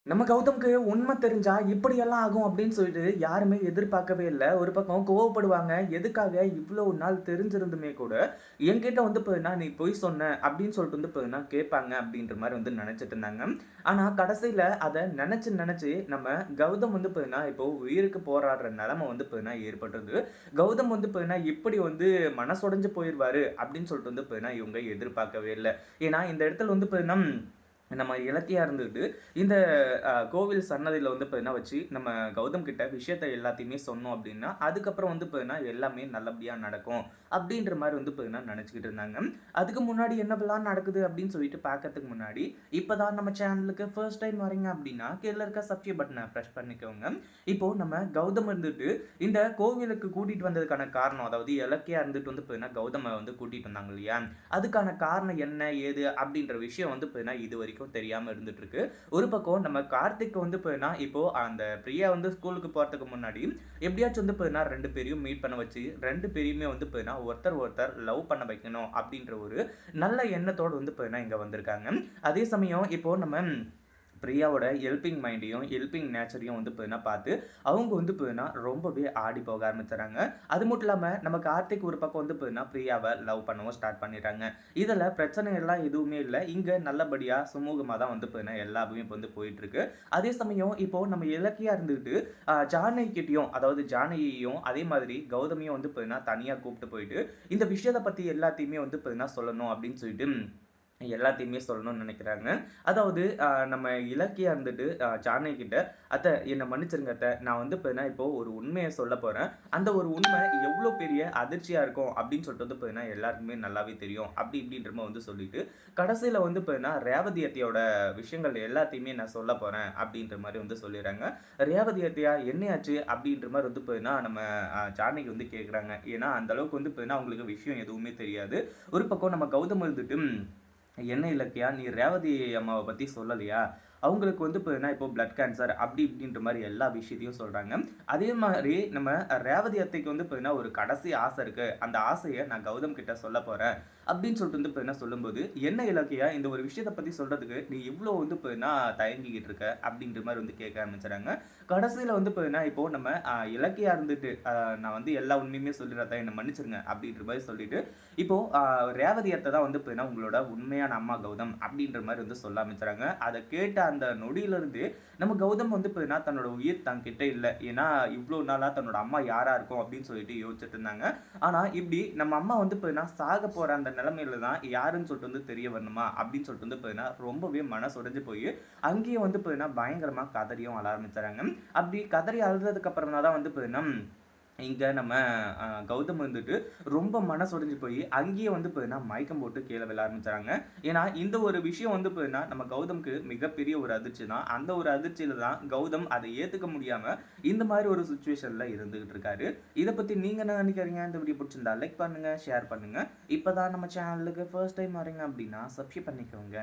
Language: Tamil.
நம்ம கௌதம்க்கு உண்மை தெரிஞ்சா இப்படியெல்லாம் ஆகும் அப்படின்னு சொல்லிட்டு யாருமே எதிர்பார்க்கவே இல்ல. ஒரு பக்கம் கோவப்படுவாங்க. எதுக்காக இவ்வளவு நாள் தெரிஞ்சிருந்துமே கூட, என்கிட்ட வந்து பார்த்தீங்கன்னா, "நீ பொய் சொன்ன" அப்படின்னு சொல்லிட்டு வந்து பார்த்தீங்கன்னா கேட்பாங்க அப்படின்ற மாரி வந்து நெனச்சுட்டு இருந்தாங்க. ஆனா கடைசியில அத நெனச்சு நெனச்சு நம்ம கௌதம் வந்து பார்த்தீங்கன்னா, இப்போ உயிருக்கு போராடுற நெலைம வந்து பார்த்தீங்கன்னா ஏற்பட்டது. கௌதம் வந்து பார்த்தீங்கன்னா, இப்படி வந்து மனசொடைஞ்சு போயிருவாரு அப்படின்னு சொல்லிட்டு வந்து பார்த்தீங்கன்னா, இவங்க எதிர்பார்க்கவே இல்ல. ஏன்னா இந்த இடத்துல வந்து பார்த்தீங்கன்னா நம்ம இலக்கியா இருந்துட்டு, இந்த கோவில் சன்னதியில வந்து பார்த்தீங்கன்னா வச்சு, நம்ம கௌதம் கிட்ட விஷயத்த எல்லாத்தையுமே சொன்னோம் அப்டின்னா, அதுக்கப்புறம் வந்து பார்த்தீங்கன்னா, எல்லாமே நல்லபடியா நடக்கும். அப்டின்ற மாரி வந்து பார்த்தீங்கன்னா நெனச்சுக்கிட்டு இருந்தாங்க. அதுக்கு முன்னாடி என்னவெல்லாம் நடக்குது அப்டின்னு சொல்லிட்டு பார்க்கறதுக்கு முன்னாடி, இப்ப தான் நம்ம சேனலுக்கு ஃபர்ஸ்ட் டைம் வரீங்க அப்டின்னா, கீழ இருக்க சப்ஸ்கிரைப் பட்டன பிரஸ் பண்ணிக்கோங்க. இப்போ நம்ம கௌதம் இருந்துட்டு, இந்த கோவிலுக்கு கூட்டிட்டு வந்ததுக்கான காரணம், அதாவது இலக்கியா இருந்துட்டு வந்து பார்த்தீங்கன்னா, கௌதம வந்து கூட்டிட்டு வந்தாங்க இல்லையா? அதுக்கான காரணம் என்ன? ஏது? அப்டின்ற விஷயம் வந்து பார்த்தீங்கன்னா, இதுவரைக்கும் தெரியாம இருந்துட்டு இருக்கு. ஒரு பக்கம் நம்ம கார்த்திக் வந்து பார்த்தீங்கன்னா, இப்போ அந்த பிரியா வந்து ஸ்கூலுக்கு போறதுக்கு முன்னாடி, எப்படியாச்சும் வந்து பார்த்தீங்கன்னா 2 பேரையும் மீட் பண்ண வச்சு, 2 பேரையுமே வந்து பார்த்தீங்கன்னா, ஒருத்தர் ஒருத்தர் லவ் பண்ண வைக்கணும் அப்படின்ற ஒரு நல்ல எண்ணத்தோட வந்து பார்த்தீங்கன்னா, இங்க வந்திருக்காங்க. அதே சமயம் இப்போ நம்ம பிரியாவோட ஹெல்பிங் மைண்டையும், ஹெல்பிங் நேச்சரையும் வந்து பார்த்தீங்கன்னா பார்த்து, அவங்க வந்து பார்த்தீங்கன்னா ரொம்பவே ஆடி போக ஆரம்பிச்சுறாங்க. அது மட்டும் இல்லாம நம்ம கார்த்திக் ஒரு பக்கம் வந்து பார்த்தீங்கன்னா, பிரியாவ லவ் பண்ணவும் ஸ்டார்ட் பண்ணிடுறாங்க. இதுல பிரச்சனை எல்லாம் எதுவுமே இல்ல. இங்க நல்லபடியா சுமூகமா தான் வந்து பார்த்தீங்கன்னா, எல்லாமே இப்ப வந்து போயிட்டுருக்கு. அதே சமயம் இப்போ நம்ம இலக்கியா இருந்துட்டு, ஜானகி கிட்டயும், அதாவது ஜானகியையும், அதே மாதிரி கௌதமியும் வந்து பார்த்தீங்கன்னா, தனியா கூப்ட்டு போயிட்டு, இந்த விஷயத்த பத்தி எல்லாத்தையுமே வந்து பார்த்தீங்கன்னா சொல்லணும் அப்படின்னு சொல்லிட்டு எல்லாத்தையுமே சொல்லணும்னு நெனைக்கிறாங்க. அதாவது நம்ம இலக்கியா இருந்துட்டு ஜானகி கிட்ட, "அத்த என்ன மன்னிச்சிருங்க அத்த. நான் வந்து பார்த்தீங்கன்னா, இப்போ ஒரு உண்மைய சொல்லப் போறேன். அந்த ஒரு உண்மை எவ்ளோ பெரிய அதிர்ச்சியா இருக்கும் அப்படின்னு சொல்லிட்டு வந்து பார்த்தீங்கன்னா, எல்லாருக்குமே நல்லாவே தெரியும்." அப்படி இப்படின்ற மாரி வந்து சொல்லிட்டு, கடைசியில வந்து பார்த்தீங்கன்னா, ரேவதி அத்தையோட விஷயங்கள் எல்லாத்தையுமே நான் சொல்லப் போறேன் அப்படின்ற மாரி வந்து சொல்லிர்றாங்க. ரேவதி அத்தையா என்னையாச்சு? அப்படின்ற மாரி வந்து பார்த்தீங்கன்னா, நம்ம ஜானகி வந்து கேட்குறாங்க. ஏன்னா, அந்த அளவுக்கு வந்து பார்த்தீங்கன்னா, அவங்களுக்கு விஷயம் எதுவுமே தெரியாது. ஒரு பக்கம் நம்ம கௌதம் இருந்துட்டு என்ன இலக்கியா, நீ ரேவதி அம்மாவ பத்தி சொல்லலையா? அவங்களுக்கு வந்து பார்த்தீங்கன்னா, இப்போ பிளட் கேன்சர் அப்படி இப்படின்ற மாரி எல்லா விஷயத்தையும் சொல்றாங்க. அதே மாரி நம்ம ரேவதி அத்தைக்கு வந்து பார்த்தீங்கன்னா, ஒரு கடைசி ஆசை இருக்கு. அந்த ஆசைய நான் கௌதம் கிட்ட சொல்லப் போறேன். அப்படின்னு சொல்லிட்டு வந்து பார்த்தீங்கன்னா சொல்லும்போது, "என்ன இலக்கியா இந்த ஒரு விஷயத்த பத்தி சொல்றதுக்கு நீ இவ்ளோ வந்து பார்த்தீங்கன்னா தயங்கிக்கிட்டு இருக்க?" அப்படின்ற மாரி வந்து கேட்க ஆரம்பிச்சுறாங்க. கடைசியில வந்து பார்த்தீங்கன்னா, இப்போ நம்ம இலக்கியா இருந்துட்டு, "நான் வந்து எல்லா உண்மையுமே சொல்லிடுறேன் அத்த. என்ன மன்னிச்சிருங்க." அப்படின்ற மாரி சொல்லிட்டு, இப்போ ரேவதி அத்தை தான் வந்து பார்த்தீங்கன்னா, உங்களோட உண்மையான அம்மா கௌதம் அப்படின்ற மாரி வந்து சொல்ல ஆரம்பிச்சுறாங்க. அத கேட்ட அந்த நொடியிலிருந்து நம்ம கௌதம் வந்து பார்த்தீங்கன்னா, தன்னோட உயிர் தன்கிட்ட இல்ல. ஏன்னா, இவ்ளோ நாளா தன்னோட அம்மா யாரா இருக்கும் அப்படின்னு சொல்லிட்டு யோசிச்சுட்டு இருந்தாங்க. ஆனா, இப்படி நம்ம அம்மா வந்து பார்த்தீங்கன்னா, சாகப் போற அந்த நிலைமையில தான் யாருன்னு சொல்லிட்டு வந்து தெரிய வரணுமா அப்படின்னு சொல்லிட்டு வந்து பார்த்தீங்கன்னா, ரொம்பவே மனசு உடைஞ்சு போயி, அங்கேயே வந்து பார்த்தீங்கன்னா, பயங்கரமா கதறியும் அழ ஆரம்பிச்சுறாங்க. அப்படி கதறி அழுததுக்கு அப்புறமா தான் வந்து பார்த்தீங்கன்னா இங்க நம்ம கௌதம் வந்துட்டு ரொம்ப மனசொடைஞ்சு போயி, அங்கேயே வந்து பார்த்தீங்கன்னா, மயக்கம் போட்டு கீழ விழ ஆரம்பிச்சுறாங்க. ஏன்னா, இந்த ஒரு விஷயம் வந்து பார்த்தீங்கன்னா, நம்ம கௌதம்க்கு மிகப்பெரிய ஒரு அதிர்ச்சி தான். அந்த ஒரு அதிர்ச்சியில தான் கௌதம் அத ஏத்துக்க முடியாம, இந்த மாரி ஒரு சிச்சுவேஷன்ல இருந்துகிட்டு இருக்காரு. இத பத்தி நீங்க என்ன நெனைக்கிறீங்க? இந்த வீடியோ புடிச்சிருந்தா லைக் பண்ணுங்க, ஷேர் பண்ணுங்க. இப்ப தான் நம்ம சேனலுக்கு ஃபர்ஸ்ட் டைம் வரீங்க அப்டின்னா, சப்ஸ்கிரைப் பண்ணிக்கோங்க.